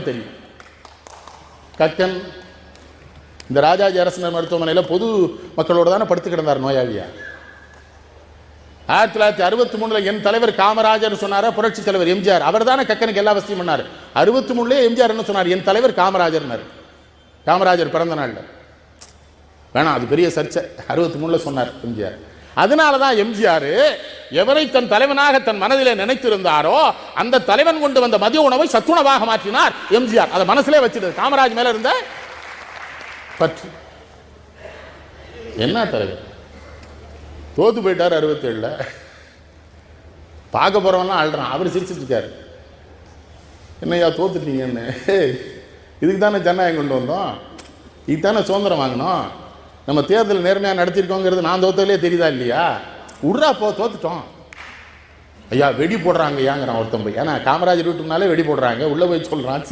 தெரியும். கக்கன் இந்த ராஜாஜி அரசினர் மருத்துவமனையில் பொது மக்களோட தானே படுத்து கிடந்தார் நோயாளியா. 1963 என் தலைவர் காமராஜர் சொன்னாரா, புரட்சி தலைவர் எம்ஜிஆர் அவர் தானே கக்கனுக்கு எல்லா வசதியும் பண்ணார். 63 எம்ஜிஆர் என்ன சொன்னார், என் தலைவர் காமராஜர். காமராஜர் பிறந்த நாள்ல வேணாம், அது பெரிய சர்ச்சை. 63 சொன்னார் எம்ஜிஆர். அதனாலதான் எம்ஜிஆர் எவரை தன் தலைவனாக தன் மனதிலே நினைத்திருந்தாரோ அந்த தலைவன் கொண்டு வந்த மதிய உணவை சத்துணவாக மாற்றினார் எம்ஜிஆர். அதை மனசிலே வச்சிருந்த காமராஜ் மேல இருந்த பற்று. என்ன தலைவர் தோத்து போயிட்டார் 67. பார்க்க போறவன்லாம் ஆள்றான், அவர் சிரிச்சிட்டு இருக்காரு. என்னையா தோத்துட்டீங்கன்னு. இதுக்கு தானே ஜனநாயகம் கொண்டு வந்தோம், இதுக்கு தானே சுதந்திரம் வாங்கணும். நம்ம தேர்தல் நேர்மையாக நடத்திருக்கோங்கிறது நான் தோத்ததுலேயே தெரியுதா இல்லையா? உட்ரா போ, தோத்துட்டோம். ஐயா வெடி போடுறாங்க ஐயாங்கிறான் ஒருத்தன் போய். ஏன்னா காமராஜர் வீட்டுக்குனாலே வெடி போடுறாங்க, உள்ள போய் சொல்றான்.